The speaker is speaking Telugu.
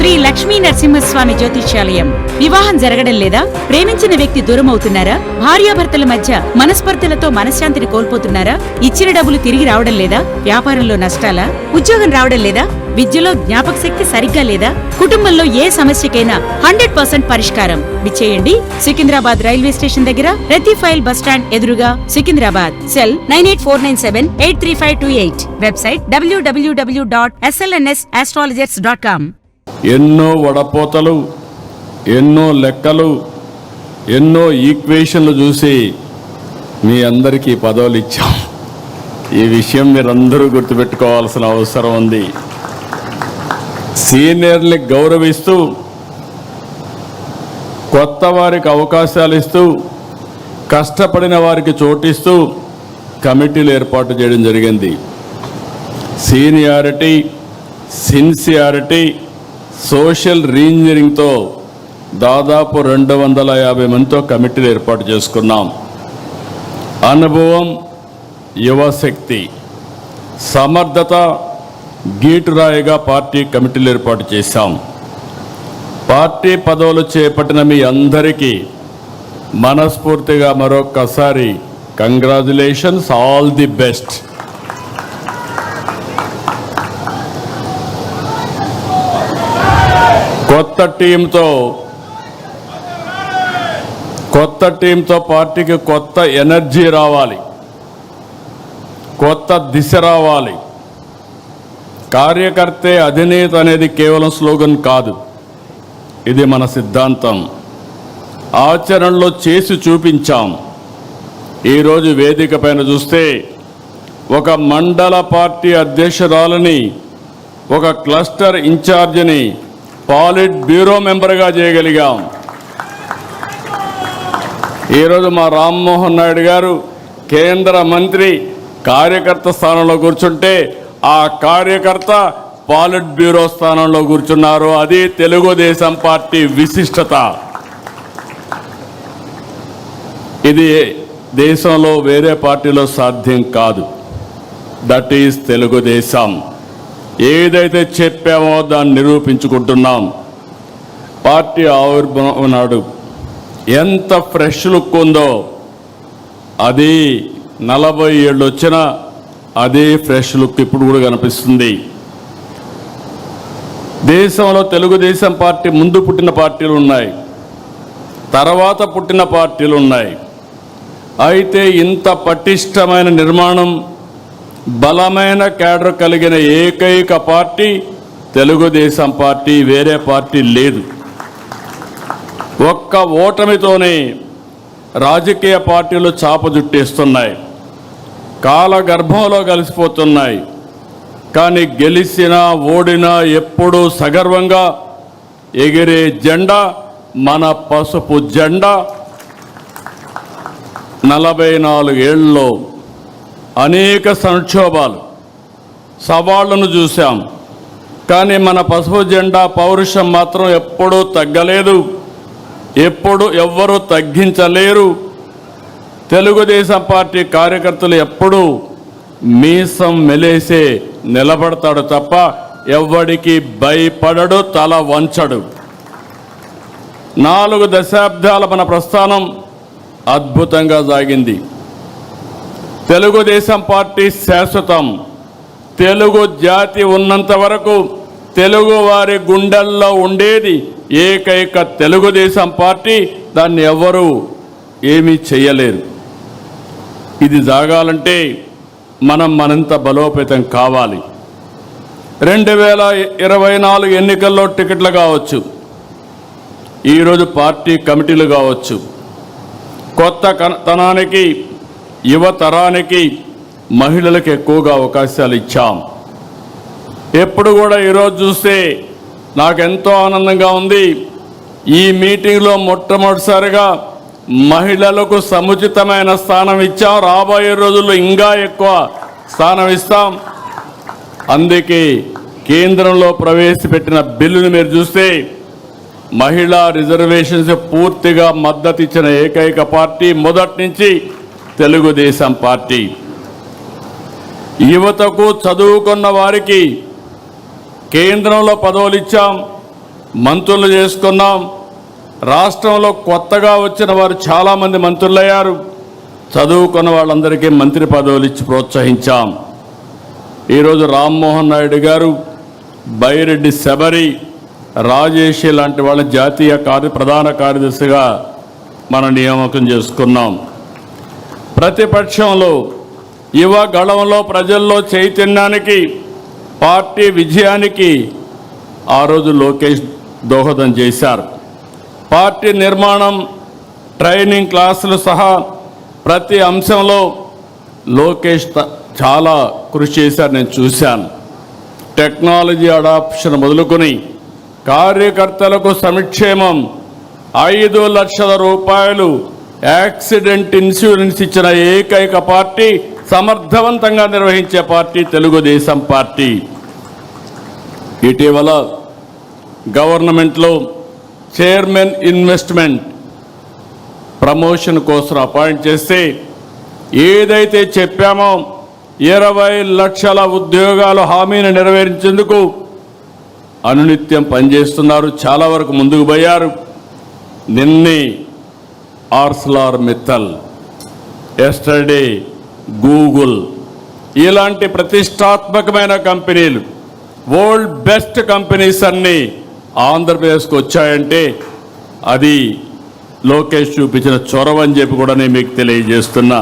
శ్రీ లక్ష్మీ నరసింహస్వామి జ్యోతిష్యాలయం. వివాహం జరగడం లేదా? ప్రేమించిన వ్యక్తి దూరం అవుతున్నారా? భార్యాభర్తల మధ్య మనస్పర్ధలతో మనశ్శాంతిని కోల్పోతున్నారా? ఇచ్చిన డబ్బులు తిరిగి రావడం లేదా? వ్యాపారంలో నష్టాలా? ఉద్యోగం రావడం లేదా? విద్యలో జ్ఞాపక శక్తి సరిగ్గా లేదా? కుటుంబంలో ఏ సమస్యకైనా 100% పరిష్కారం. విచ్చేయండి సికింద్రాబాద్ రైల్వే స్టేషన్ దగ్గర రతీఫైల్ బస్ స్టాండ్ ఎదురుగా, సికింద్రాబాద్. సెల్ 9849783528. Website www.slnsastrologers.com. ఎన్నో వడపోతలు, ఎన్నో లెక్కలు, ఎన్నో ఈక్వేషన్లు చూసి మీ అందరికీ పదవులు ఇచ్చాం. ఈ విషయం మీరందరూ గుర్తుపెట్టుకోవాల్సిన అవసరం ఉంది. సీనియర్ని గౌరవిస్తూ, కొత్త వారికి అవకాశాలు ఇస్తూ, కష్టపడిన వారికి చోటిస్తూ కమిటీలు ఏర్పాటు చేయడం జరిగింది. సీనియారిటీ, సిన్సియారిటీ, సోషల్ రీఇంజనీరింగ్తో దాదాపు 250 మందితో కమిటీలు ఏర్పాటు చేసుకున్నాం. అనుభవం, యువశక్తి, సమర్థత, గీటురాయిగా పార్టీ కమిటీలు ఏర్పాటు చేశాం. పార్టీ పదవులు చేపట్టిన మీ అందరికీ మనస్ఫూర్తిగా మరొక్కసారి కంగ్రాచులేషన్స్, ఆల్ ది బెస్ట్. కొత్త టీంతో పార్టీకి కొత్త ఎనర్జీ రావాలి, కొత్త దిశ రావాలి. కార్యకర్తే అధినేత అనేది కేవలం స్లోగన్ కాదు, ఇది మన సిద్ధాంతం. ఆచరణలో చేసి చూపించాం. ఈరోజు వేదిక పైన చూస్తే ఒక మండల పార్టీ అధ్యక్షురాలని, ఒక క్లస్టర్ ఇన్ఛార్జిని పాలిట్ బ్యూరో మెంబర్గా చేయగలిగాం. ఈరోజు మా రామ్మోహన్ నాయుడు గారు కేంద్ర మంత్రి కార్యకర్త స్థానంలో కూర్చుంటే ఆ కార్యకర్త పాలిట్ బ్యూరో స్థానంలో కూర్చున్నారు. అది తెలుగుదేశం పార్టీ విశిష్టత. ఇది దేశంలో వేరే పార్టీలో సాధ్యం కాదు. That is Telugu Desam. ఏదైతే చెప్పామో దాన్ని నిరూపించుకుంటున్నాం. పార్టీ ఆవిర్భావం నాడు ఎంత ఫ్రెష్ లుక్ ఉందో, అది 40 ఏళ్ళు వచ్చినా అదే ఫ్రెష్ లుక్ ఇప్పుడు కూడా కనిపిస్తుంది. దేశంలో తెలుగుదేశం పార్టీ ముందు పుట్టిన పార్టీలు ఉన్నాయి, తర్వాత పుట్టిన పార్టీలు ఉన్నాయి. అయితే ఇంత పటిష్టమైన నిర్మాణం, బలమైన క్యాడర్ కలిగిన ఏకైక పార్టీ తెలుగుదేశం పార్టీ, వేరే పార్టీ లేదు. ఒక్క ఓటమితోనే రాజకీయ పార్టీలు చాపజుట్టేస్తున్నాయి, కాలగర్భంలో కలిసిపోతున్నాయి. కానీ గెలిచినా ఓడినా ఎప్పుడూ సగర్వంగా ఎగిరే జెండా మన పసుపు జెండా. 44 ఏళ్లలో అనేక సంక్షోభాలు, సవాళ్లను చూశాం. కానీ మన పసుపు జెండా పౌరుషం మాత్రం ఎప్పుడూ తగ్గలేదు, ఎప్పుడు ఎవ్వరూ తగ్గించలేరు. తెలుగుదేశం పార్టీ కార్యకర్తలు ఎప్పుడూ మీసం మెలేసే నిలబడతాడు తప్ప ఎవ్వడికి భయపడడు, తల వంచడు. 4 దశాబ్దాల మన ప్రస్థానం అద్భుతంగా సాగింది. తెలుగుదేశం పార్టీ శాశ్వతం. తెలుగు జాతి ఉన్నంత వరకు తెలుగు వారి గుండెల్లో ఉండేది ఏకైక తెలుగుదేశం పార్టీ. దాన్ని ఎవ్వరూ ఏమీ చేయలేరు. ఇది సాగాలంటే మనం మరింత బలోపేతం కావాలి. 2024 ఎన్నికల్లో టికెట్లు కావచ్చు, ఈరోజు పార్టీ కమిటీలు కావచ్చు. కొత్త తనానికి, యువతరానికి, మహిళలకు ఎక్కువగా అవకాశాలు ఇచ్చాం. ఎప్పుడు కూడా ఈరోజు చూస్తే నాకెంతో ఆనందంగా ఉంది. ఈ మీటింగ్లో మొట్టమొదటిసారిగా మహిళలకు సముచితమైన స్థానం ఇచ్చాం. రాబోయే రోజుల్లో ఇంకా ఎక్కువ స్థానం ఇస్తాం. అందుకే కేంద్రంలో ప్రవేశపెట్టిన బిల్లును మీరు చూస్తే మహిళా రిజర్వేషన్స్ పూర్తిగా మద్దతు ఇచ్చిన ఏకైక పార్టీ మొదటి నుంచి తెలుగుదేశం పార్టీ. యువతకు, చదువుకున్న వారికి కేంద్రంలో పదవులు ఇచ్చాం, మంత్రులు చేసుకున్నాం. రాష్ట్రంలో కొత్తగా వచ్చిన వారు చాలామంది మంత్రులయ్యారు. చదువుకున్న వాళ్ళందరికీ మంత్రి పదవులు ఇచ్చి ప్రోత్సహించాం. ఈరోజు రామ్మోహన్ నాయుడు గారు, బైరెడ్డి శబరి, రాజేషి లాంటి వాళ్ళ జాతీయ ప్రధాన కార్యదర్శిగా మనం నియామకం చేసుకున్నాం. ప్రతిపక్షంలో యువగళంలో ప్రజల్లో చైతన్యానికి, పార్టీ విజయానికి ఆ రోజు లోకేష్ దోహదం చేశారు. పార్టీ నిర్మాణం, ట్రైనింగ్ క్లాసులు సహా ప్రతి అంశంలో లోకేష్ చాలా కృషి చేశారు, నేను చూశాను. టెక్నాలజీ అడాప్షన్ మొదలుకొని కార్యకర్తలకు సంక్షేమం, 5 లక్షల రూపాయలు యాక్సిడెంట్ ఇన్సూరెన్స్ ఇచ్చిన ఏకైక పార్టీ, సమర్థవంతంగా నిర్వహించే పార్టీ తెలుగుదేశం పార్టీ. ఇటీవల గవర్నమెంట్లో చైర్మన్ ఇన్వెస్ట్మెంట్ ప్రమోషన్ కోసం అపాయింట్ చేస్తే ఏదైతే చెప్పామో 20 లక్షల ఉద్యోగాల హామీని నెరవేర్చేందుకు అనునిత్యం పనిచేస్తున్నారు. చాలా వరకు ముందుకు పోయారు. నిన్నే ఆర్సెలర్ మిత్తల్, ఎస్టర్డే గూగుల్, ఇలాంటి ప్రతిష్టాత్మకమైన కంపెనీలు, వరల్డ్ బెస్ట్ కంపెనీస్ అన్నీ ఆంధ్రప్రదేశ్కి వచ్చాయంటే అది లోకేష్ చూపించిన చొరవ అని చెప్పి కూడా నేను మీకు తెలియజేస్తున్నా.